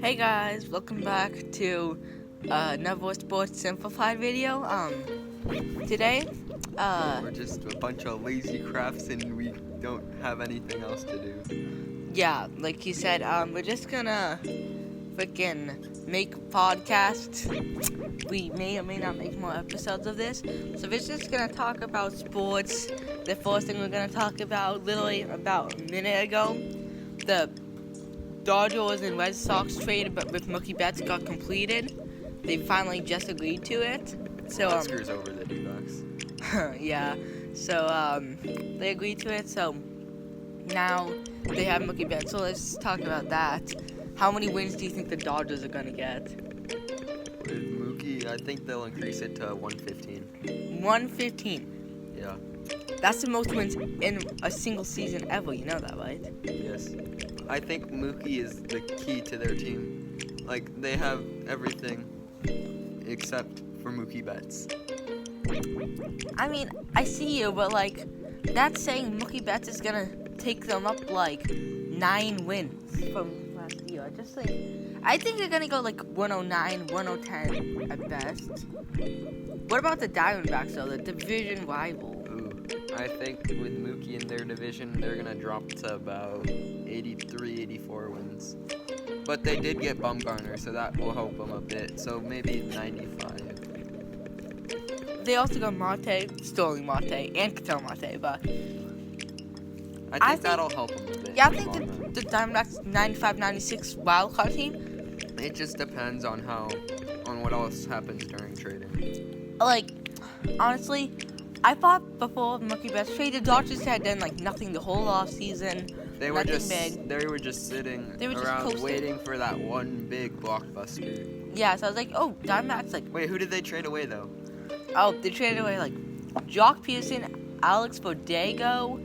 Hey guys, welcome back to another Sports Simplified video. Today, We're just a bunch of lazy crafts and we don't have anything else to do. yeah, like you said, we're just gonna freaking make podcasts. We may or may not make more episodes of this. So we're just gonna talk about sports. The first thing we're gonna talk about, literally about a minute ago, the Dodgers and Red Sox trade, but with Mookie Betts got completed. They finally just agreed to it. So That screws over the D-backs. yeah. So they agreed to it. So now they have Mookie Betts. So let's talk about that. How many wins do you think the Dodgers are gonna get? With Mookie, I think they'll increase it to 115. 115. Yeah. That's the most wins in a single season ever. You know that, right? Yes. I think Mookie is the key to their team. Like, they have everything except for Mookie Betts. I mean, I see you, but like, that's saying Mookie Betts is gonna take them up like 9 wins from last year. I think they're gonna go like 109, 110 at best. What about the Diamondbacks though, the division rival? Ooh. I think with Mookie in their division, they're going to drop to about 83, 84 wins. But they did get Bumgarner, so that will help them a bit. So maybe 95. They also got Marte, Sterling Marte, and Ketel Marte, but I think that'll help them a bit. yeah, I think the Diamondbacks 95-96 wildcard team. It just depends on what else happens during trading. Like, honestly, I thought before Mookie Betts trade, the Dodgers had done like nothing the whole off season. They were nothing just big. They were just sitting They were just around coasting. waiting for that one big blockbuster. Yeah, so I was like, oh, Diamondbacks like, Wait, who did they trade away though? oh, they traded away like Jock Peterson, Alex Bodego,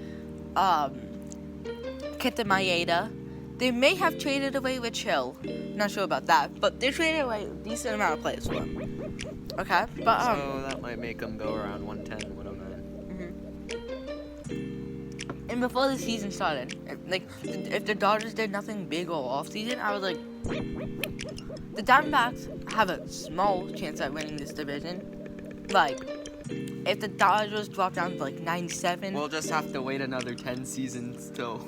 Kenta Maeda. They may have traded away Rich Hill. Not sure about that, but they traded away a decent amount of players for him. Okay, but So that might make them go around 110, 109. and before the season started, if the Dodgers did nothing big all off season, I was like, the Diamondbacks have a small chance at winning this division. Like, if the Dodgers drop down to like 97, We'll just have to wait another 10 seasons till.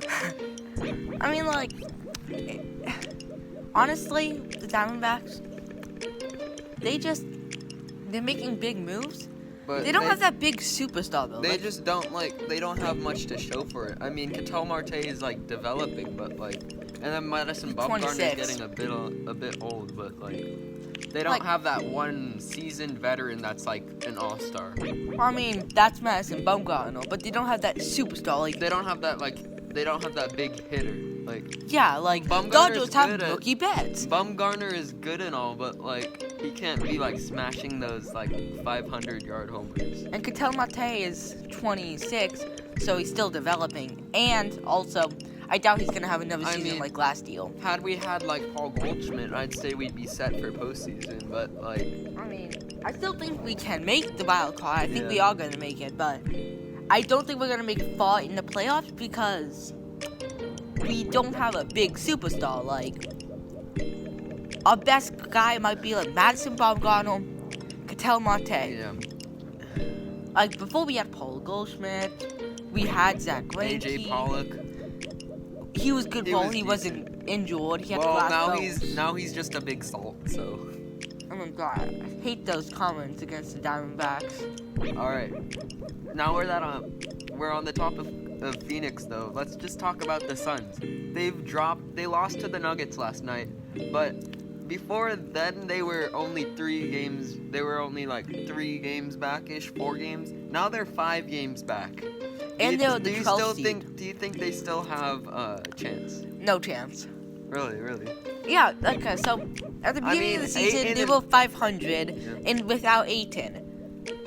I mean, like, honestly, the Diamondbacks, they're making big moves. But They don't have that big superstar though. They Like, just don't they don't have much to show for it. I mean, Ketel Marte is like developing, but like, and then Madison Bumgarner is 26. getting a bit old, but like, they don't Like- have that one seasoned veteran that's like an all-star. I mean, that's Madison Bumgarner, but they don't have that superstar. Like, They don't have that big hitter. Like, yeah, like Bumgarner's Dodgers have good at- Mookie Betts. Bumgarner is good and all, but like, he can't be like smashing those like 500-yard homers. And Ketel Marte is 26, so he's still developing. And also, I doubt he's gonna have another season like last year. Had we had like Paul Goldschmidt, I'd say we'd be set for postseason, but like, I mean, I still think we can make the wild card. I think Yeah. we are gonna make it, but I don't think we're gonna make it far in the playoffs because we don't have a big superstar. Like, our best guy might be like Madison Bumgarner, Ketel Marte. yeah. Like, before we had Paul Goldschmidt, we had Zach Greinke. AJ Pollock. He was good He while was he wasn't injured. He had Well, glass now he's just a big salt. So, Oh my god, I hate those comments against the Diamondbacks. all right. Now we're on the top of Phoenix though. Let's just talk about the Suns. They lost to the Nuggets last night, but before then they were only 3 games. They were only like 3 games back-ish, 4 games. Now they're 5 games back. And they're the 12th seed. Do you think they still have a chance? No chance. Really? Yeah, okay, so at the beginning of the season, Ayton they were 500 and without Ayton.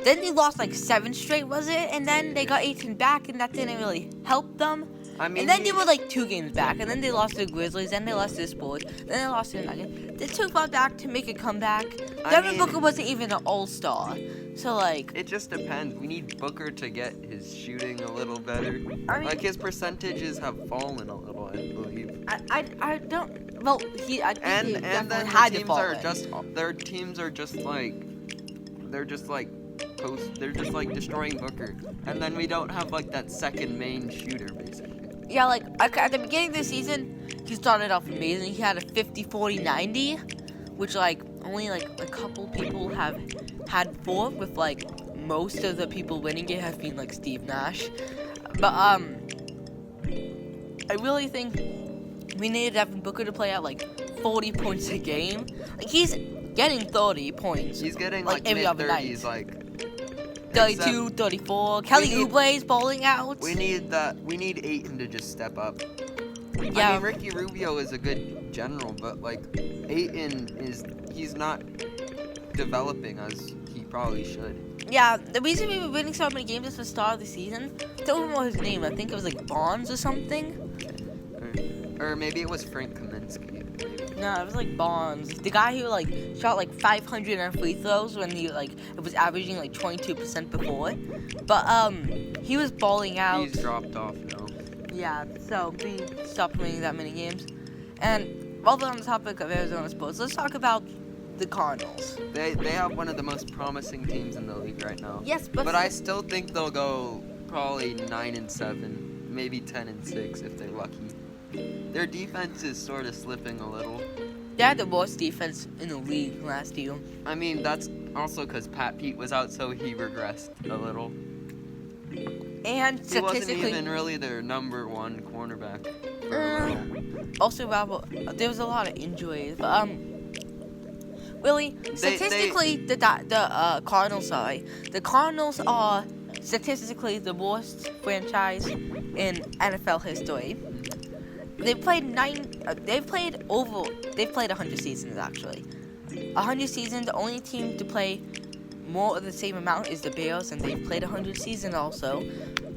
Then they lost like 7 straight, was it? And then they got Ayton back, and that didn't really help them. I mean, And then they were like 2 games back, and then they lost to the Grizzlies, then they lost to the Spurs, then they lost to the Nuggets. They took far back to make a comeback. Devin Booker wasn't even an all-star. So, like, it just depends. We need Booker to get his shooting a little better. I mean, Like, his percentages have fallen a little, I believe. I don't well, I think And he then definitely the had to teams fall are in. their teams are just like they're just like destroying Booker, and then we don't have like that second main shooter basically. Yeah, like at the beginning of the season, he started off amazing. He had a 50-40-90, which like only like a couple people have had before. With like most of the people winning it have been like Steve Nash. But I really think we needed Devin Booker to play at like 40 points a game. Like he's getting 30 points. He's getting like every other night. like 32, 34. Kelly Ouble's bowling out. We need Ayton to just step up. Yeah. I mean, Ricky Rubio is a good general, but like Ayton he's not developing as he probably should. Yeah, the reason we were winning so many games at the start of the season, I don't remember his name. I think it was like Bonds or something. Or maybe it was Frank Kaminsky. No, it was like Bonds. The guy who like shot like 500 on free throws when he like it was averaging like 22% before. But he was balling out. He's dropped off now. Yeah, so we stopped winning that many games. And while we're on the topic of Arizona sports, let's talk about the Cardinals. They have one of the most promising teams in the league right now. Yes, but I still think they'll go probably 9-7, maybe 10-6 if they're lucky. Their defense is sort of slipping a little. they had the worst defense in the league last year. I mean, that's also because Pat Pete was out, so he regressed a little. And He statistically, wasn't even really their number one cornerback for a little. also, there was a lot of injuries. But really, statistically, the Cardinals are statistically the worst franchise in NFL history. They've played 100 seasons actually. 100 seasons. The only team to play more of the same amount is the Bears, and they've played 100 seasons also.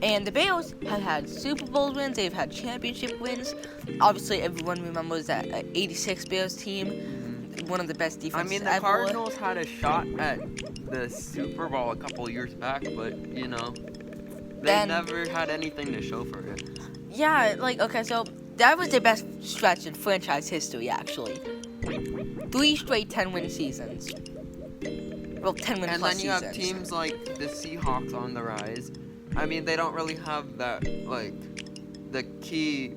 And the Bears have had Super Bowl wins. They've had championship wins. Obviously, everyone remembers that '86 Bears team, one of the best defenses I mean, the ever. Cardinals had a shot at the Super Bowl a couple years back, but you know, they never had anything to show for it. Yeah, like okay, so that was their best stretch in franchise history, actually. 3 straight 10-win seasons. Well, 10-win And plus then you seasons. have teams like the Seahawks on the rise. I mean, they don't really have that, like, the key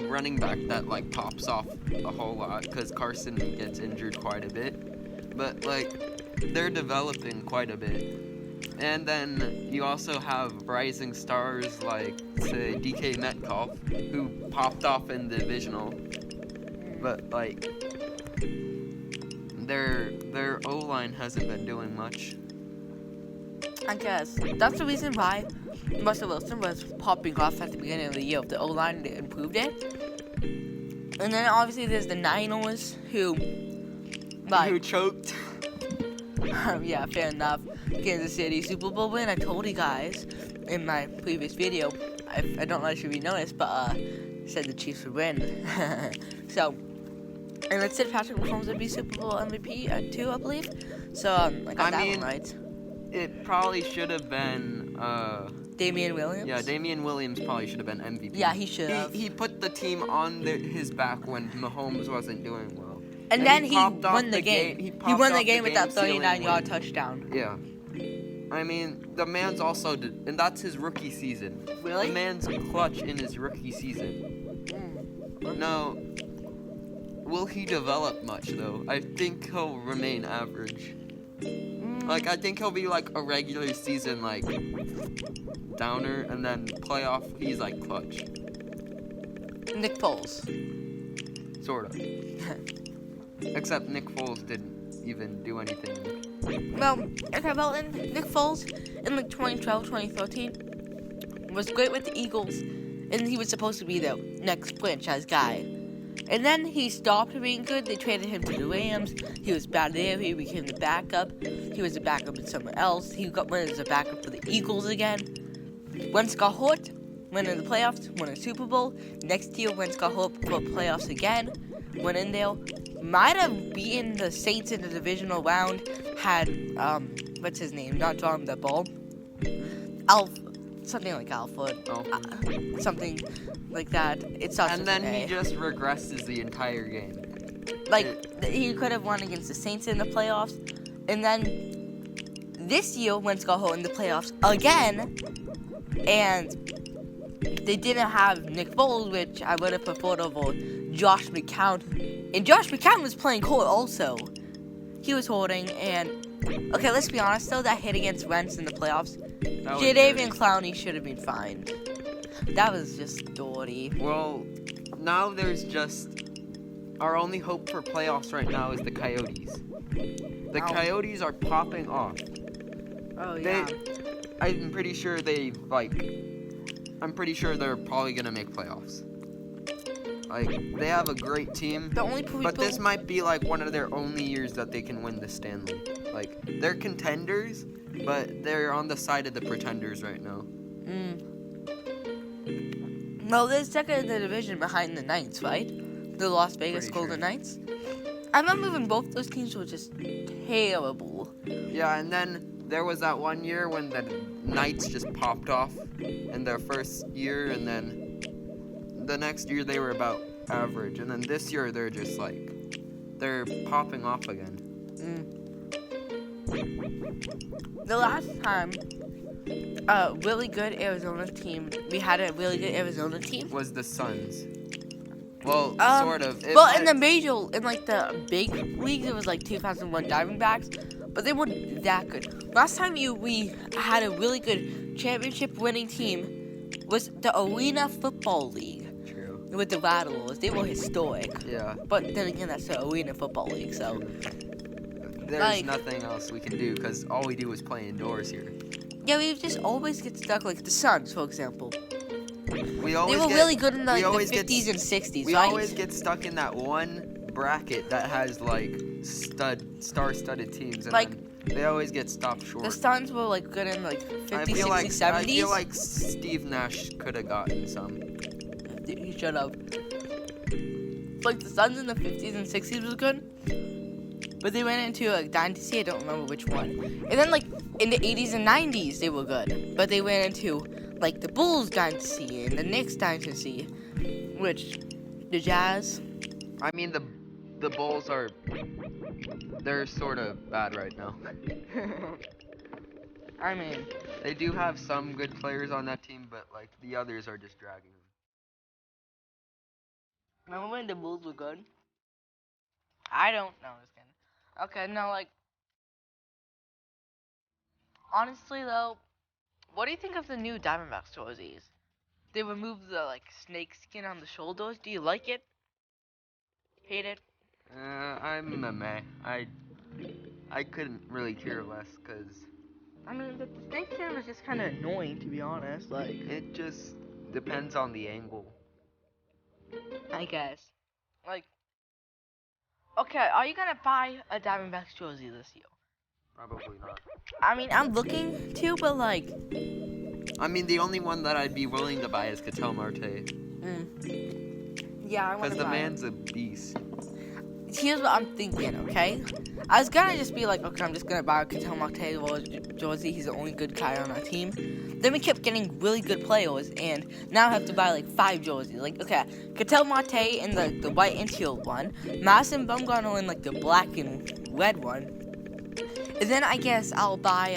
running back that, like, pops off a whole lot because Carson gets injured quite a bit. But, like, they're developing quite a bit. And then you also have rising stars like, say, DK Metcalf, who popped off in the divisional. But, like, their O-line hasn't been doing much. I guess that's the reason why Russell Wilson was popping off at the beginning of the year. The O-line improved it. And then obviously there's the Niners who choked. yeah, fair enough. Kansas City Super Bowl win. I told you guys in my previous video. I don't know if you noticed, but said the Chiefs would win. So, and it said Patrick Mahomes would be Super Bowl MVP too, I believe. So I got that one right. It probably should have been Damian Williams. Yeah, Damian Williams probably should have been MVP. Yeah, he should have. He put the team on his back when Mahomes wasn't doing well. And then he won the game. He won the game with that 39-yard touchdown. Yeah. I mean, the man's also and that's his rookie season. Really? The man's clutch in his rookie season. Now, will he develop much though? I think he'll remain average. Like, I think he'll be like a regular season, like, downer, and then playoff, he's like clutch. Nick Foles. Sort of. Except Nick Foles didn't even do anything. Well, okay, well, Nick Foles in like 2012, 2013 was great with the Eagles, and he was supposed to be the next franchise guy. And then he stopped being good. They traded him to the Rams. He was bad there. He became the backup. He was a backup in somewhere else. He went as a backup for the Eagles again. Wentz got hurt. Went in the playoffs. Won a Super Bowl. Next year, Wentz got hurt for playoffs again. Went in there. Might have beaten the Saints in the divisional round. Had, what's his name? Not drawing the ball. Something like Alfred. Something like that. It starts and with then an A. he just regresses the entire game. Like, he could have won against the Saints in the playoffs. And then this year, Wentz got hurt in the playoffs again. And they didn't have Nick Foles, which I would have preferred over Josh McCown. And Josh McCown was playing court also. He was holding, and okay, let's be honest though, that hit against Wentz in the playoffs, Jadeveon Clowney should have been fined. That was just dirty. Well, now there's just our only hope for playoffs right now is the Coyotes. The Coyotes are popping off. Oh yeah. I'm pretty sure they're probably gonna make playoffs. Like, they have a great team, but this might be like one of their only years that they can win the Stanley. Like, they're contenders, but they're on the side of the pretenders right now. Well, they're second in the division behind the Knights, right? The Las Vegas Golden Knights. I remember when both those teams were just terrible. Yeah, and then there was that one year when the Knights just popped off in their first year, and then the next year they were about average, and then this year they're just like, they're popping off again. The last time really good Arizona team, we had a really good Arizona team, was the Suns. Well, sort of. In the the big leagues, it was like 2001 Diamondbacks, but they weren't that good. Last time we had a really good championship winning team was the Arena Football League. With the Rattlers, they were historic. Yeah. But then again, that's the Arena Football League, so. There's nothing else we can do because all we do is play indoors here. Yeah, we just always get stuck, like the Suns, for example. They were really good in the 50s and 60s, We right? always get stuck in that one bracket that has like star-studded teams, and then they always get stopped short. The Suns were like good in like 50s, 60s, 70s. I feel like Steve Nash could have gotten some. He should have. Like the Suns in the 50s and 60s was good, but they went into a dynasty. I don't remember which one. And then like in the 80s and 90s they were good, but they went into like the Bulls dynasty and the Knicks dynasty, which the Jazz. I mean the Bulls they're sort of bad right now. I mean, they do have some good players on that team, but like the others are just dragging them. Remember when the Bulls were good? I don't know. Just kidding. Okay, no, like, honestly though, what do you think of the new Diamondbacks jerseys? They removed the like snake skin on the shoulders. Do you like it? Hate it? I'm a meh. I couldn't really care less, cause I mean, the snake skin was just kind of annoying, to be honest. Like, it just depends on the angle. I guess. Like, okay, are you gonna buy a Diamondbacks jersey this year? Probably not. I mean, I'm looking to, but like. I mean, the only one that I'd be willing to buy is Ketel Marte. Yeah, I want to buy. Because the man's a beast. Here's what I'm thinking, okay? I was gonna just be like, okay, I'm just gonna buy a Ketel Marte jersey. He's the only good guy on our team. Then we kept getting really good players, and now I have to buy like 5 jerseys. Like, okay, Ketel Marte in the white and teal one, Madison Bumgarner in like the black and red one, and then I guess I'll buy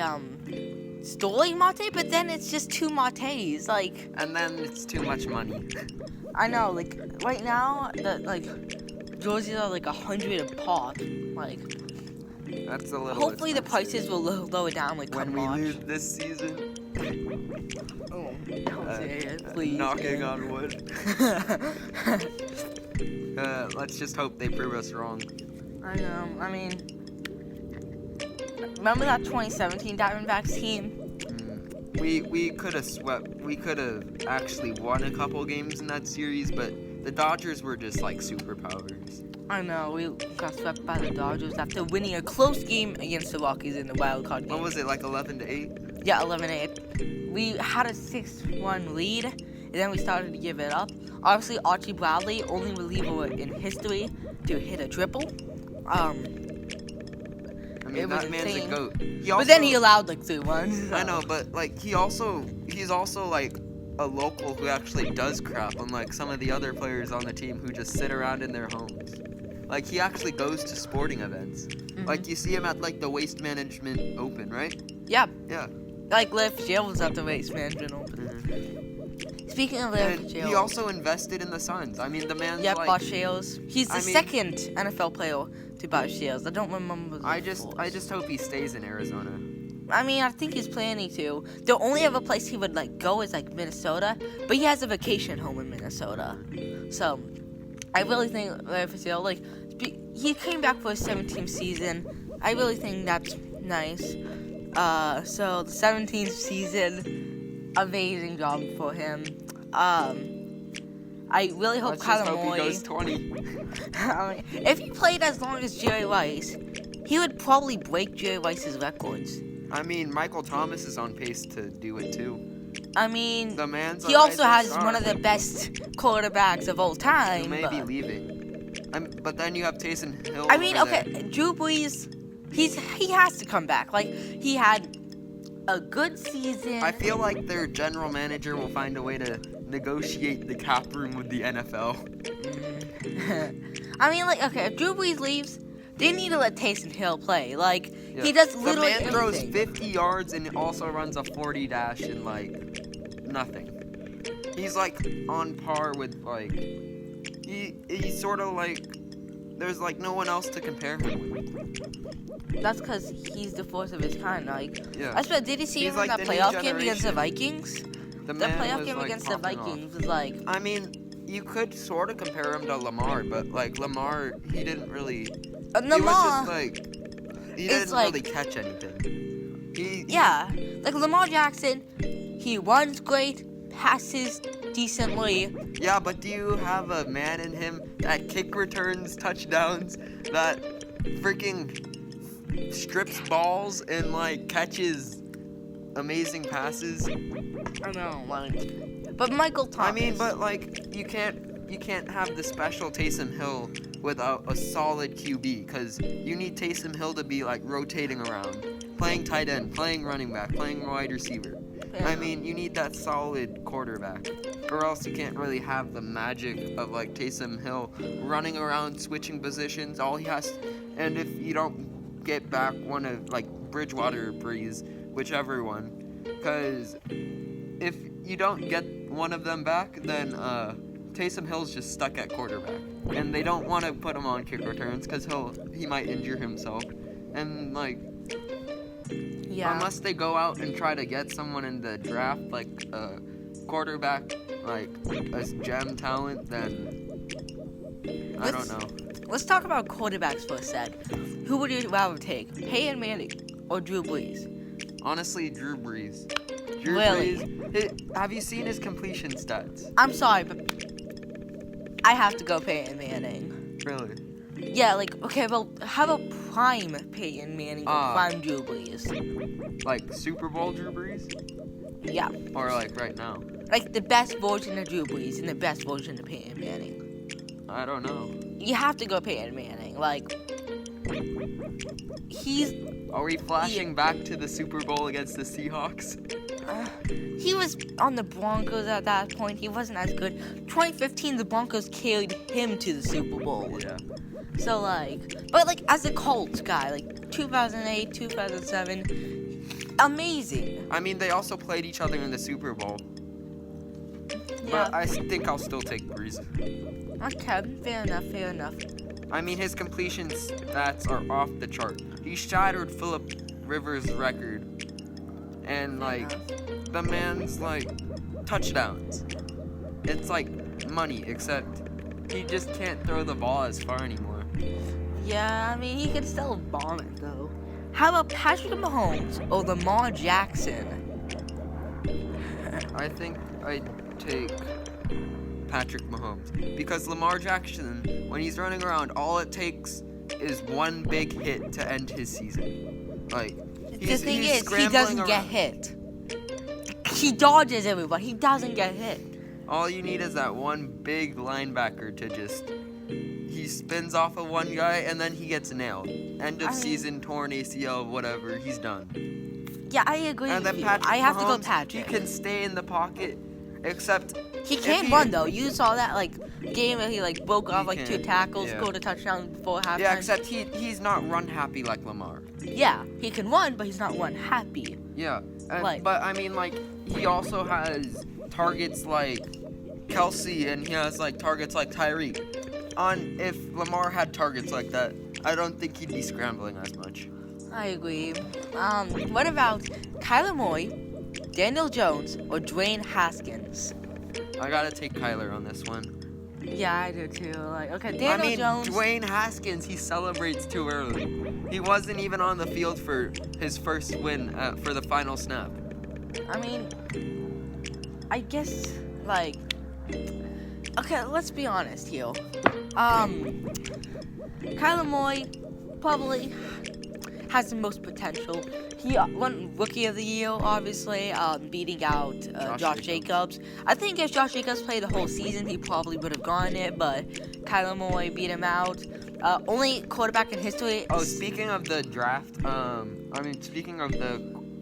Sterling Marte, but then it's just 2 Martes, like. And then it's too much money. I know, like right now the jerseys are like $100 a pop, like. That's a little. Hopefully expensive. the prices will lower down like when come we March. lose this season. Oh, don't say it, please. Knocking on wood. Let's just hope they prove us wrong. I know. I mean, remember that 2017 Diamondbacks team? We could have swept. We could have actually won a couple games in that series, but the Dodgers were just like superpowers. I know, we got swept by the Dodgers after winning a close game against the Rockies in the wild card game. What was it, like 11-8? Yeah, 11-8. We had a 6-1 lead, and then we started to give it up. Obviously, Archie Bradley, only reliever in history to hit a triple. I mean, that man's insane. a goat. But then he allowed like 3 runs. So. I know, but like he's also like a local who actually does crap, unlike some of the other players on the team who just sit around in their homes. Like, he actually goes to sporting events. Mhm. Like, you see him at, like, the Waste Management Open, right? Yeah. Yeah. Like Lift Shields at the Waste Management Open. Speaking of Lift And Shields. he also invested in the Suns. I mean, the man's like... bought Shields. He's the I mean- second NFL player to buy Shields. I don't remember the I just first. hope he stays in Arizona. I mean, I think he's planning to. The only other place he would like go is like Minnesota, but he has a vacation home in Minnesota. So, I really think like he came back for his 17th season. I really think that's nice. So the 17th season, amazing job for him. I really hope Let's just Kyler hope Murray. he goes 20. I mean, if he played as long as Jerry Rice, he would probably break Jerry Rice's records. I mean, Michael Thomas is on pace to do it too. I mean, The man's a he also rising has star. one of the best quarterbacks of all He time. may be but- leaving. But then you have Taysom Hill. I mean, over okay, there. Drew Brees, he has to come back. Like, he had a good season. I feel like their general manager will find a way to negotiate the cap room with the NFL. I mean, like, okay, if Drew Brees leaves, they need to let Taysom Hill play. Like, Yeah. he does The literally man throws everything. 50 yards and also runs a 40 dash in like nothing. He's like on par with like he's sort of like there's like no one else to compare him with. That's because he's the force of his kind. Like, Yeah. I swear, did you see He's him like in the that new playoff game against the generation. Vikings? The The man playoff was, game like, against the popping off. Vikings was like, I mean, you could sort of compare him to Lamar, but like Lamar, he didn't really. He was Lamar. just like he It's didn't like- really catch anything. Yeah, like Lamar Jackson, he runs great, passes decently. Yeah, but do you have a man in him that kick returns touchdowns, that freaking strips balls and like catches amazing passes? I know, like, but Michael Thomas. I mean, but like you can't have the special Taysom Hill without a solid QB, because you need Taysom Hill to be like rotating around, playing tight end, playing running back, playing wide receiver. Yeah. I mean, you need that solid quarterback, or else you can't really have the magic of like Taysom Hill running around, switching positions. All he has, and if you don't get back one of like Bridgewater or Breeze, whichever one, because if you don't get one of them back, then Taysom Hill's just stuck at quarterback, and they don't want to put him on kick returns because he might injure himself, and like. yeah. Unless they go out and try to get someone in the draft, like a quarterback, like a gem talent, then I don't know. Let's talk about quarterbacks for a sec. Who would you rather take, Peyton Manning or Drew Brees? Honestly, Drew Brees. Drew Really? Brees. Have you seen his completion stats? I'm sorry, but I have to go Peyton Manning. Really? Yeah, like, okay, well, how about prime Peyton Manning or Ah. prime Drew Brees? Like Super Bowl Drew Brees? Yeah, Or like right now? like the best version of Drew Brees and the best version of Peyton Manning. I don't know. You have to go Peyton Manning. Like, he's Are we flashing back to the Super Bowl against the Seahawks? he was on the Broncos at that point. He wasn't as good. 2015, the Broncos carried him to the Super Bowl. Yeah. So like, but like as a Colts guy, like 2008, 2007, amazing. I mean, they also played each other in the Super Bowl. But I think I'll still take Brees. Okay, fair enough, fair enough. I mean, his completion stats are off the chart. He shattered Phillip Rivers' record. And, like, the man's, like, touchdowns. It's like money, except he just can't throw the ball as far anymore. Yeah, I mean, he can still bomb it, though. How about Patrick Mahomes or Lamar Jackson? I think I'd take Patrick Mahomes. Because Lamar Jackson, when he's running around, all it takes is one big hit to end his season. Like, The thing he's is, he scrambling doesn't get around. hit. He dodges everybody. He doesn't get hit. All you need is that one big linebacker to just... He spins off of one guy, and then he gets nailed. End of season, torn ACL, whatever, he's done. Yeah, I agree And with then you. Patrick I have to go Mahomes, Patrick. he can stay in the pocket Except He if can run though. You saw that game where he broke off He 2 can, tackles, yeah. scored a touchdown before halftime. Yeah, except he's not run happy like Lamar. Yeah, he can run, but he's not run happy. Yeah, Like- but I mean, he also has targets like Kelsey, and he has targets like Tyreek. If Lamar had targets like that, I don't think he'd be scrambling as much. I agree. What about Kyler Murray, Daniel Jones, or Dwayne Haskins? I gotta take Kyler on this one. Yeah, I do too. Daniel Jones. Dwayne Haskins, he celebrates too early. He wasn't even on the field for his first win for the final snap. I mean, I guess okay, let's be honest here. Kyler Murray probably has the most potential. He won Rookie of the Year, obviously, beating out Josh Jacobs. I think if Josh Jacobs played the whole season, he probably would have gotten it, but Kyler Murray beat him out. Only quarterback in history. Oh, speaking of the draft, speaking of the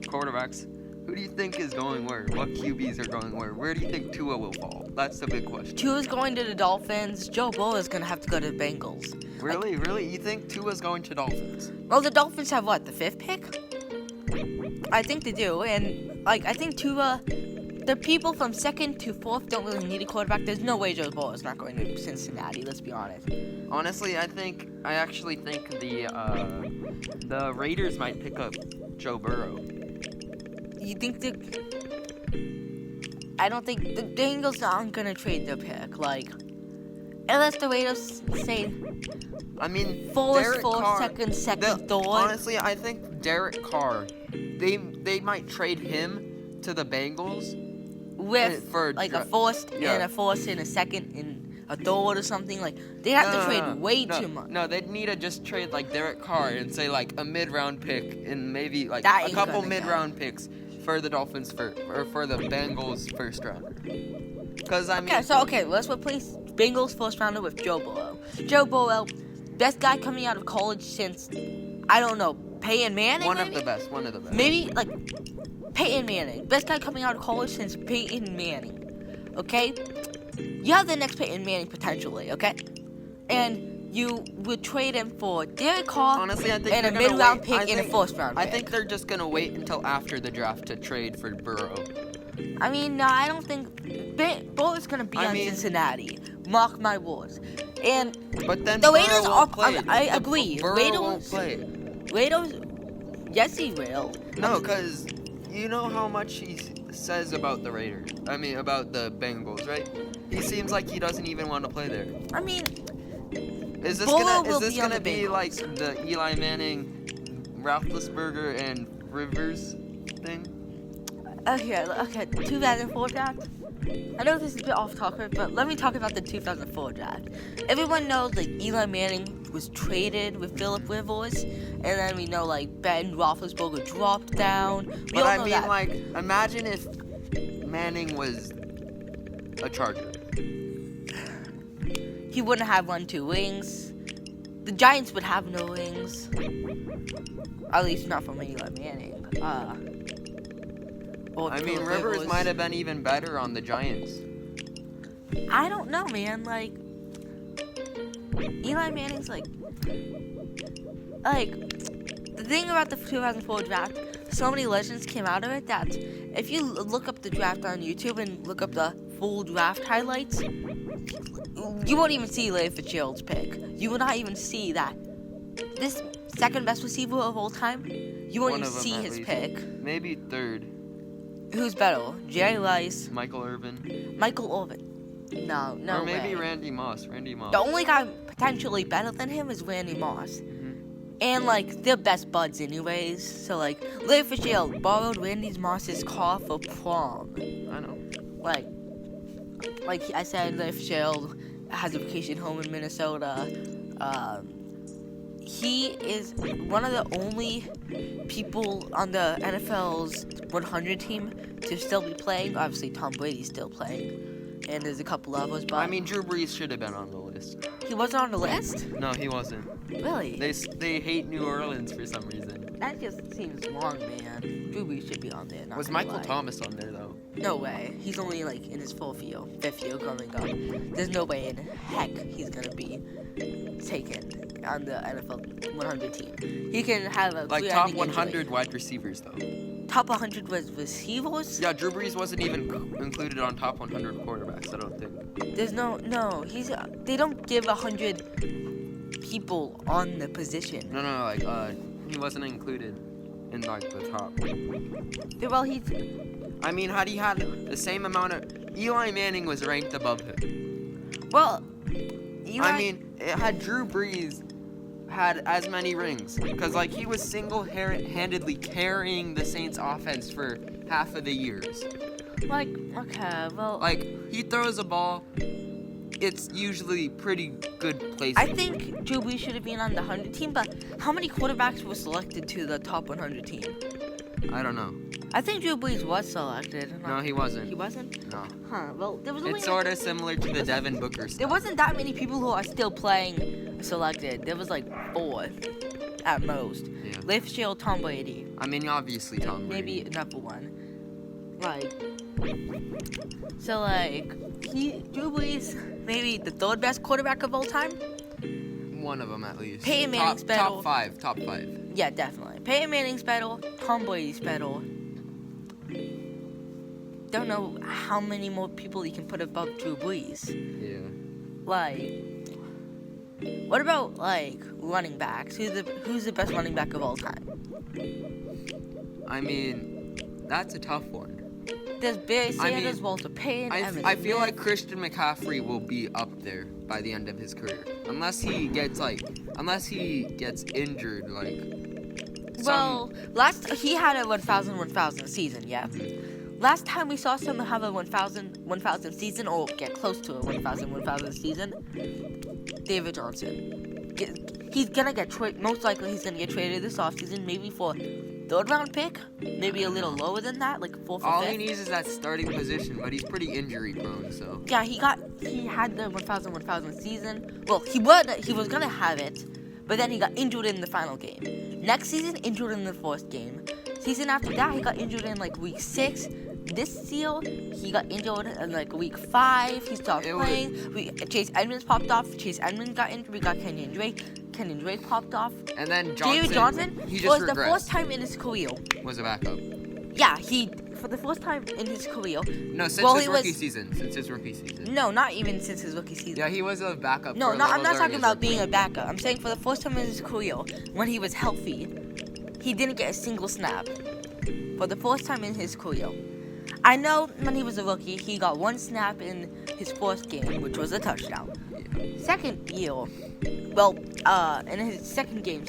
quarterbacks, who do you think is going where? What QBs are going where? Where do you think Tua will fall? That's the big question. Tua's going to the Dolphins. Joe Burrow is going to have to go to the Bengals. Really? Really? You think Tua's going to Dolphins? Well, the Dolphins have what, the 5th pick? I think they do, and I think Tua, the people from 2nd to 4th don't really need a quarterback. There's no way Joe Burrow is not going to Cincinnati. Let's be honest. Honestly, I actually think the Raiders might pick up Joe Burrow. You think I don't think the Bengals aren't gonna trade their pick. Unless the Raiders say. I mean, First, second, third. Honestly, I think Derek Carr, they might trade him to the Bengals with a first and a first and a second and a third or something. They have to trade way too much. No, they'd need to just trade Derek Carr and say a mid-round pick and maybe a That ain't couple gonna mid-round picks for the Dolphins or for the Bengals first rounder. Because let's replace Bengals first rounder with Joe Burrow. Joe Burrow, best guy coming out of college since, I don't know, Peyton Manning. One of the best. Maybe Peyton Manning, best guy coming out of college since Peyton Manning. Okay, you have the next Peyton Manning potentially. Okay, and you would trade him for Derek Carr. Honestly, I think and a mid-round pick and a first round pick. I think they're just gonna wait until after the draft to trade for Burrow. I mean, no, I don't think Burrow's gonna be on Cincinnati. Mark my words. But then the Raiders won't play. I agree. Burrow won't play. Raiders, yes, he will. No, because you know how much he says about the Raiders. About the Bengals, right? He seems like he doesn't even want to play there. I mean, is this gonna be like the Eli Manning, Roethlisberger, and Rivers thing? Okay, 2004 draft. I know this is a bit off topic, but let me talk about the 2004 draft. Everyone knows Eli Manning was traded with Phillip Rivers, and then we know Ben Roethlisberger dropped down. Imagine if Manning was a Charger. He wouldn't have 1-2 rings. The Giants would have no rings. At least not from Eli Manning. Rivers might have been even better on the Giants. I don't know, man. Eli Manning's the thing about the 2004 draft, so many legends came out of it that if you look up the draft on YouTube and look up the full draft highlights, you won't even see Larry Fitzgerald's pick. You will not even see that this second best receiver of all time. You won't even see his pick. Maybe third. Who's better, Jerry Rice? Michael Irvin. No Or maybe way. Randy Moss. The only guy potentially better than him is Randy Moss. And they're best buds anyways. So Larry Fitzgerald borrowed Randy Moss's car for prom. I know. Like I said, Larry Fitzgerald has a vacation home in Minnesota. He is one of the only people on the NFL's 100 team to still be playing. Obviously, Tom Brady's still playing, and there's a couple others. But Drew Brees should have been on the list. He wasn't on the list? No, he wasn't. Really? They hate New Orleans for some reason. That just seems wrong, man. Drew Brees should be on there. Not Was gonna Michael lie. Thomas on there though? No way. He's only like in his fifth year coming up. There's no way in heck he's gonna be taken on the NFL 100 team. He can have a Like top 100 wide receivers though. Top 100 was receivers? Yeah, Drew Brees wasn't even included on top 100 quarterbacks. I don't think. There's no. They don't give 100 people on the position. No, he wasn't included in like the top. Well, he's. I mean, had he had the same amount of Eli Manning was ranked above him. Well, I mean, it had Drew Brees had as many rings because like he was single-handedly carrying the Saints offense for half of the years. Like, okay, well, like he throws a ball, it's usually pretty good placement. I think Drew Brees should have been on the 100 team, but how many quarterbacks were selected to the top 100 team? I don't know. I think Drew Brees was selected. No, he wasn't. He wasn't? No. Huh, well, there was only... It's sort of similar to the Devin Booker stuff. There wasn't that many people who are still playing selected. There was like 4 at most. Yeah. Leif Shield, Tom Brady. I mean, obviously Tom Brady. Maybe another one. Like... So, like... Drew Brees, maybe the 3rd best quarterback of all time? One of them at least. Peyton Manning's better. Top five. Yeah, definitely. Peyton Manning's better. Tom Brady's better. Don't know how many more people you can put above Drew Brees. Yeah. Like, what about like running backs? Who's the best running back of all time? I mean, that's a tough one. There's Barry Sanders, Walter Payton, I feel like Christian McCaffrey will be up there by the end of his career, unless he gets injured. He had a 1,000 season, yeah. Last time we saw someone have a 1,000 season or get close to a 1,000 season, David Johnson. He's gonna get most likely he's gonna get traded this offseason, maybe for 3rd round pick, maybe a little lower than that, like 4th or 5th. All he needs is that starting position, but he's pretty injury prone, so. Yeah, he had the 1,000 season. Well, he was gonna have it, but then he got injured in the final game. Next season, injured in the 4th game. Season after that, he got injured in like week 6. This year, he got injured in like week 5. He stopped playing. Chase Edmonds popped off. Chase Edmonds got injured. We got Kenyon Drake popped off. And then David Johnson he just was regressed. the first time in his career. Was a backup. Yeah, for the first time in his career. No, since his rookie season. No, not even since his rookie season. Yeah, he was a backup. No, I'm not talking about being a backup. I'm saying for the first time in his career, when he was healthy, he didn't get a single snap. For the first time in his career. I know when he was a rookie, he got 1 snap in his 4th game, which was a touchdown. Second year, in his second game,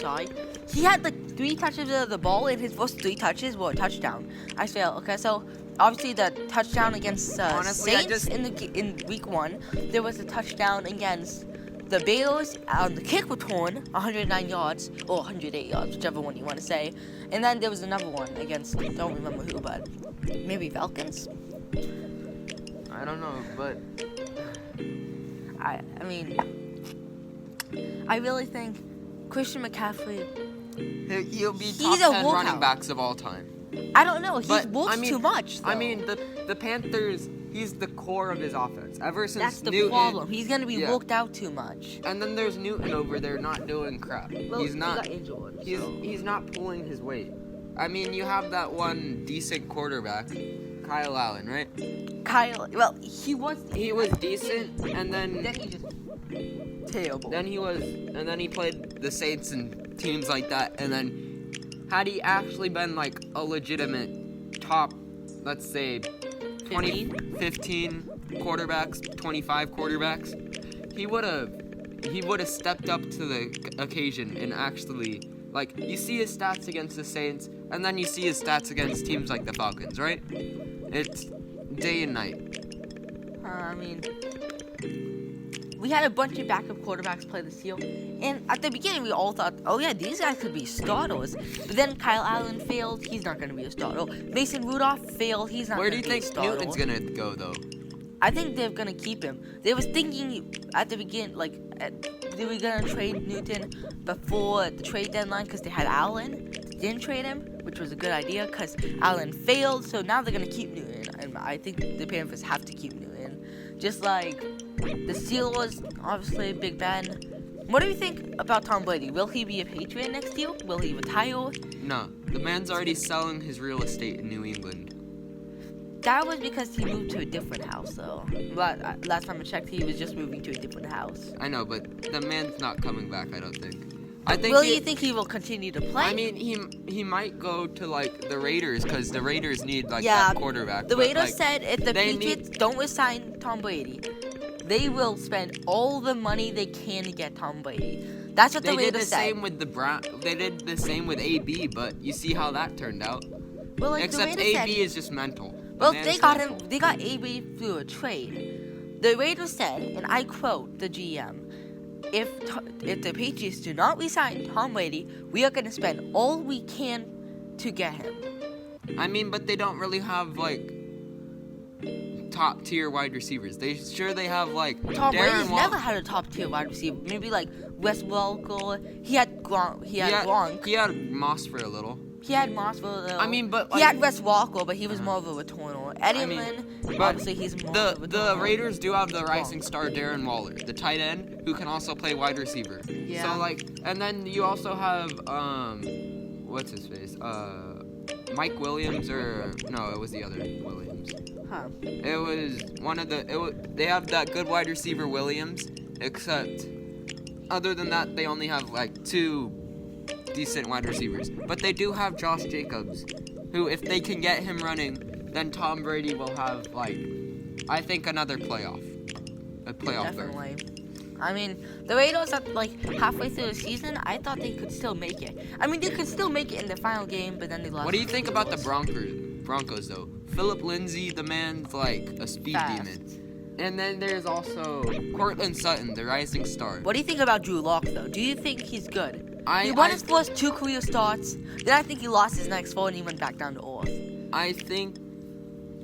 he had like 3 touches of the ball, and his first 3 touches were a touchdown. I feel okay. So obviously the touchdown against Saints in week 1, there was a touchdown against the Bears on the kick return, 109 yards or 108 yards, whichever one you want to say. And then there was another one against, don't remember who, but maybe Falcons. I don't know, but I mean, I really think Christian McCaffrey. He'll be top 10 running backs of all time. I don't know. He works too much, though. I mean, the Panthers, he's the core of his offense. Ever since That's the Newton, problem. He's going to be worked out too much. And then there's Newton over there not doing crap. Well, he's not. He got injured, He's not pulling his weight. I mean, you have that one decent quarterback, Kyle Allen, right? Well, he was decent, and then he just terrible. Then he played the Saints and teams like that, and then had he actually been like a legitimate top, let's say 15 quarterbacks, 25 quarterbacks, he would have stepped up to the occasion and actually, like, you see his stats against the Saints, and then you see his stats against teams like the Falcons, right? It's day and night. I mean, we had a bunch of backup quarterbacks play this year, and at the beginning we all thought, oh yeah, these guys could be starters. But then Kyle Allen failed; he's not going to be a starter. Mason Rudolph failed; he's not. Where do you think Newton's going to go though? I think they're going to keep him. They was thinking at the beginning, they were going to trade Newton before the trade deadline because they had Allen. didn't trade him, which was a good idea because Allen failed. So now they're gonna keep Newton, and I think the Panthers have to keep Newton. Just like the Steelers, obviously Big Ben. What do you think about Tom Brady? Will he be a Patriot next year? Will he retire? No, the man's already selling his real estate in New England. That was because he moved to a different house, though. But last time I checked, he was just moving to a different house. I know, but the man's not coming back, I don't think. You think he will continue to play? I mean, he might go to, like, the Raiders, because the Raiders need, like, that quarterback. The Raiders said if the Patriots don't resign Tom Brady, they will spend all the money they can to get Tom Brady. That's what the Raiders said. They did the same with AB, but you see how that turned out. Well, like, except AB is just mental. Well, they got AB through a trade. The Raiders said, and I quote the GM, if the Patriots do not resign Tom Brady, we are going to spend all we can to get him. I mean, but they don't really have, like, top-tier wide receivers. They have, like, Tom Brady's never had a top-tier wide receiver. Maybe, like, Wes Welker. He had Gronk. He had Moss for a little. He had Moss for a little. I mean, but... Like, he had Wes Welker, but he was more of a returner. Edelman, obviously, he's more of a returner. The Raiders do have the rising star Darren Waller, the tight end, who can also play wide receiver. Yeah. So, like... And then you also have, what's his face? Mike Williams, or... No, it was the other Williams. Huh. It was one of the... They have that good wide receiver Williams, except... Other than that, they only have, like, 2 decent wide receivers. But they do have Josh Jacobs, who, if they can get him running, then Tom Brady will have, like, I think another playoff. A playoff Definitely. I mean, the Raiders are, like, halfway through the season. I thought they could still make it. I mean, they could still make it in the final game, but then they lost. What do you think about the Broncos, though? Phillip Lindsay, the man's, like, a speed demon. And then there's also Cortland Sutton, the rising star. What do you think about Drew Lock, though? Do you think he's good? He won his first 2 career starts. Then I think he lost his next 4 and he went back down to earth. I think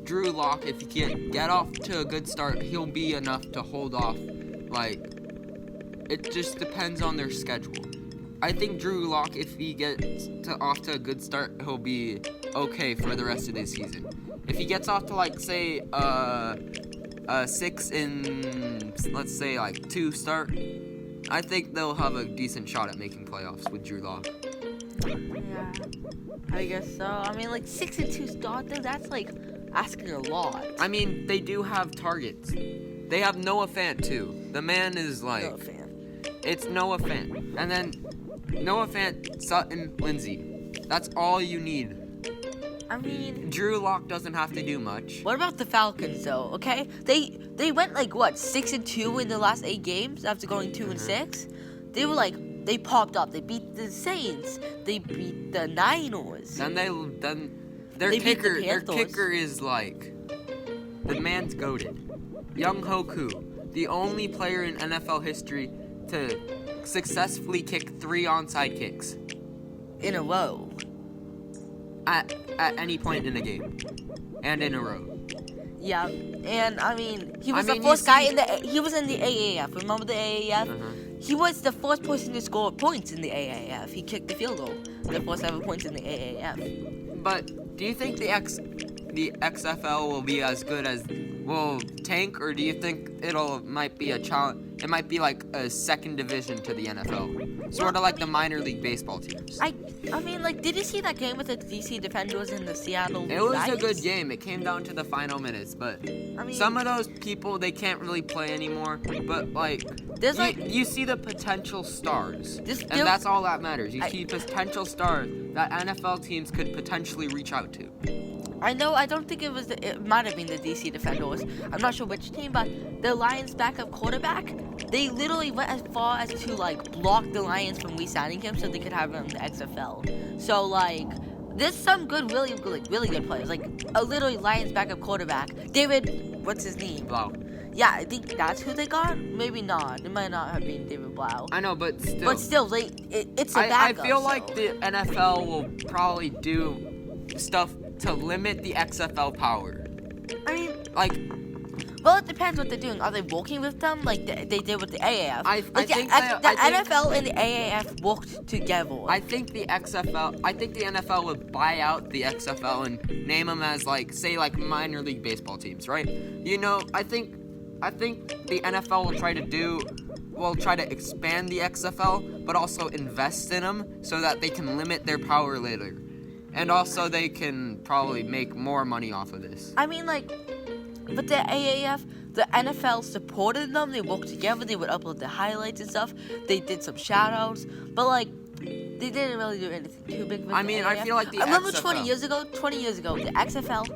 Drew Lock, if he can get off to a good start, he'll be enough to hold off. Like, it just depends on their schedule. I think Drew Lock, if he gets off to a good start, he'll be okay for the rest of the season. If he gets off to, like, say, 6 in, let's say, like, 2 start, I think they'll have a decent shot at making playoffs with Drew Lock. Yeah, I guess so. I mean, like, 6 and 2 start, though, that's, like, asking a lot. I mean, they do have targets. They have Noah Fant, too. The man is, like... Noah Fant. It's Noah Fant. And then Noah Fant, Sutton, Lindsay. That's all you need. I mean... Drew Lock doesn't have to do much. What about the Falcons, though, okay? They went, like, what, 6 and 2 in the last 8 games after going 2 and 6? They were, like, they popped up. They beat the Saints. They beat the Niners. Then their kicker is, like, the man's goated. Young Hoku, the only player in NFL history to successfully kick 3 onside kicks. In a row. At any point in a game. And in a row. Yeah, and I mean, he was the first guy he was in the AAF. Remember the AAF? He was the first person to score points in the AAF. He kicked the field goal. The first ever points in the AAF. But do you think the XFL will be as good as will tank, or do you think might be a challenge? It might be like a second division to the NFL, sort of like the minor league baseball teams. I mean, like, did you see that game with the DC Defenders and the Seattle It was Giants? a good game. It came down to the final minutes, but I mean, some of those people, they can't really play anymore. But like, you see the potential stars, and that's all that matters. You see potential stars that NFL teams could potentially reach out to. I know, I don't think it might have been the DC Defenders. I'm not sure which team, but the Lions' backup quarterback, they literally went as far as to, like, block the Lions from re-signing him so they could have him in the XFL. So, like, there's some really good players. Like, a literally Lions' backup quarterback. David, what's his name? Blau. Yeah, I think that's who they got. Maybe not. It might not have been David Blau. I know, but still. But still, it's a backup. I feel like the NFL will probably do stuff to limit the XFL power. I mean, like, Well, it depends what they're doing. Are they working with them like they did with the AAF? I Like think the NFL and the AAF worked together. I think the NFL would buy out the XFL and name them as say minor league baseball teams, right? I think the NFL will try to expand the XFL, but also invest in them so that they can limit their power later. And also they can probably make more money off of this. I mean, but the AAF, the NFL supported them. They worked together. They would upload the highlights and stuff. They did some shout-outs. But, they didn't really do anything too big with the AAF. I feel like the I remember XFL. 20 years ago, the XFL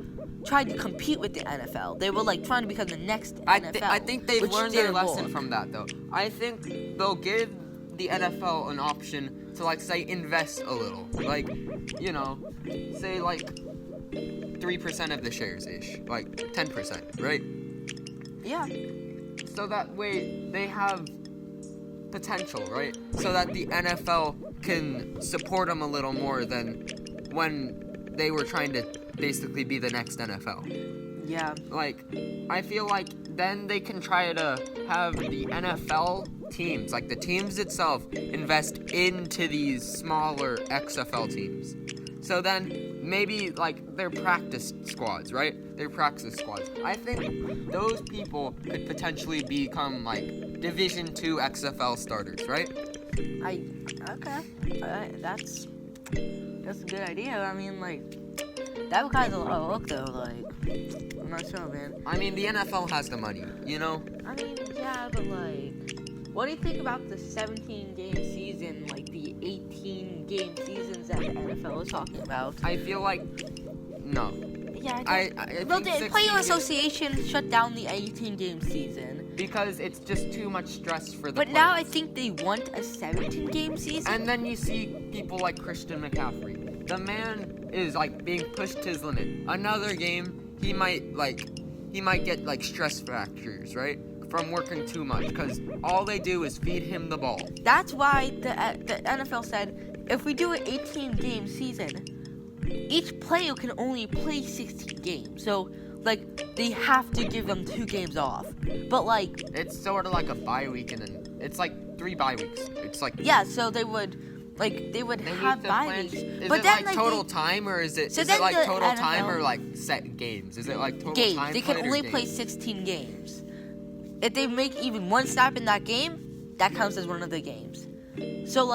tried to compete with the NFL. They were, trying to become the next NFL. I think they've learned their lesson from that, though. I think they'll give the NFL an option to, say, invest a little. Say, 3% of the shares-ish. 10%, right? Yeah. So that way they have potential, right? So that the NFL can support them a little more than when they were trying to basically be the next NFL. Yeah. I feel like then they can try to have the NFL teams, the teams itself, invest into these smaller XFL teams. So then maybe their practice squads, right? Their practice squads. I think those people could potentially become Division II XFL starters, right? Okay. That's a good idea. I mean, that requires a lot of work though. I'm not sure, man. I mean, the NFL has the money, I mean, yeah, but what do you think about the 17-game season, the 18-game seasons that the NFL is talking about? I feel no. Yeah, I well, think the Player Association shut down the 18-game season. Because it's just too much stress for the But players. now I think they want a 17-game season. And then you see people like Christian McCaffrey. The man is being pushed to his limit. Another game, he might get stress fractures, right? From working too much, because all they do is feed him the ball. That's why the NFL said, if we do an 18-game season, each player can only play 16 games. So, they have to give them 2 games off. But, it's sort of like a bye week, and then it's 3 bye weeks. It's yeah, so they would have bye weeks. Is but it then, total time, or is it so is then it the total NFL time or set games? Is it total games. time? They can played or only games? play 16 games. If they make even one snap in that game, that counts as one of the games. So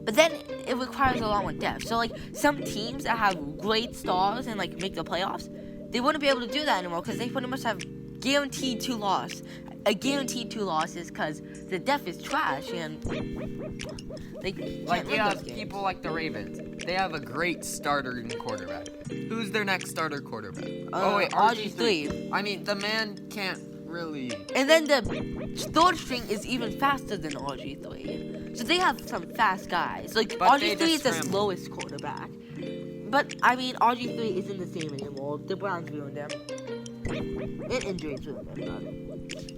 but then it requires a lot more depth. So some teams that have great stars and make the playoffs, they wouldn't be able to do that anymore because they pretty much have guaranteed 2 losses. A guaranteed 2 losses because the depth is trash and they can't win those games. People like the Ravens. They have a great starter and quarterback. Who's their next starter quarterback? RG3. I mean, the man can't really. And then the 3rd string is even faster than RG3. So they have some fast guys. RG3 is the slowest quarterback. But, I mean, RG3 isn't the same anymore. The Browns ruined him. And injuries ruined him,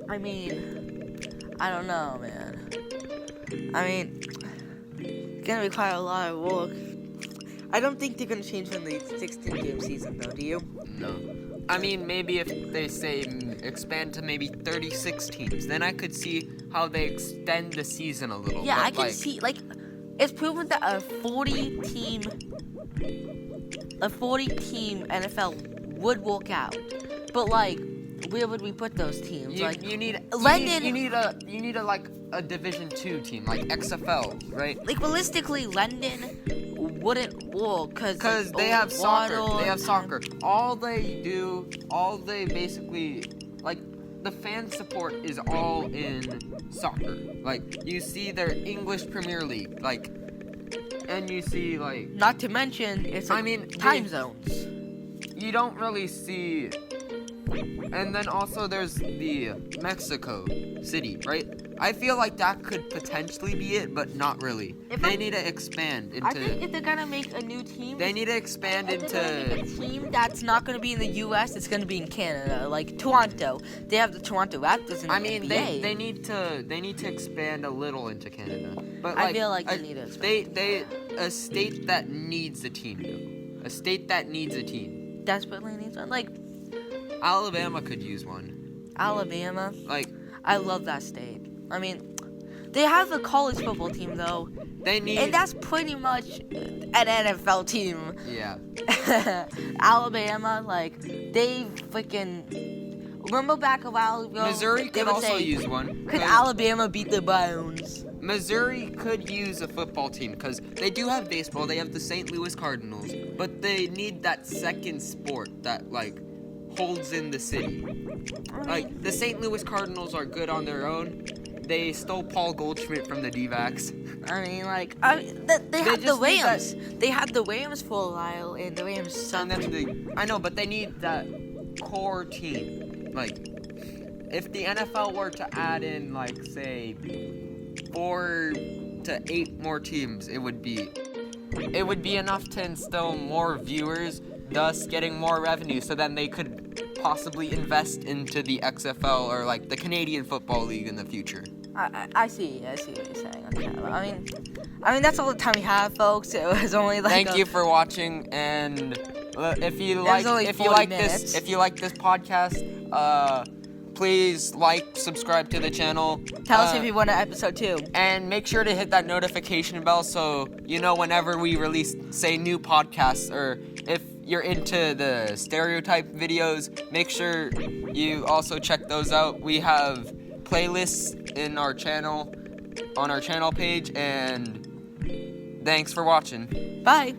but I mean, I don't know, man. I mean, it's gonna require a lot of work. I don't think they're gonna change from the 16-game season, though, do you? No. I mean, maybe if they say expand to maybe 36 teams, then I could see how they extend the season a little. Yeah, I can see, it's proven that a 40-team NFL would work out. But, where would we put those teams? You need London. You need a Division II team, XFL, right? Realistically, London wouldn't work because they have soccer. They have soccer. All they basically the fan support is all in soccer. You see their English Premier League, and you see Not to mention, it's time zones. You don't really see. And then also there's the Mexico City, right? I feel like that could potentially be it, but not really. They need to expand into. I think if they're gonna make a new team, they need to expand into. They're gonna make a team that's not gonna be in the U.S. It's gonna be in Canada, like Toronto. They have the Toronto Raptors in the NBA. They need to expand a little into Canada. But I feel like they need to expand. A state that needs a team, though. A state that needs a team. Desperately needs one. Alabama could use one. Alabama. Like, I love that state. I mean, they have a college football team though, they need. and that's pretty much an NFL team. Yeah. Alabama, like, they freaking. Remember back a while ago? Missouri they could would also say, use one. Could Alabama beat the Browns? Missouri could use a football team because they do have baseball. They have the St. Louis Cardinals, but they need that second sport that like holds in the city. Like the St. Louis Cardinals are good on their own. They stole Paul Goldschmidt from the D-backs. I mean, like, they had the Rams. They had the Rams for a while, and the Rams sucked. And then I know, but they need that core team. Like, if the NFL were to add in, like, say, 4 to 8 more teams, it would be enough to instill more viewers, thus getting more revenue. So then they could possibly invest into the XFL or like the Canadian Football League in the future. I see what you're saying. Okay. I mean that's all the time we have, folks. It was only like. Thank you for watching, and if you like this podcast, please like, subscribe to the channel. Tell us if you want an episode 2. And make sure to hit that notification bell so you know whenever we release, say, new podcasts, or if you're into the stereotype videos, make sure you also check those out. We have playlists in our channel, on our channel page, and thanks for watching. Bye.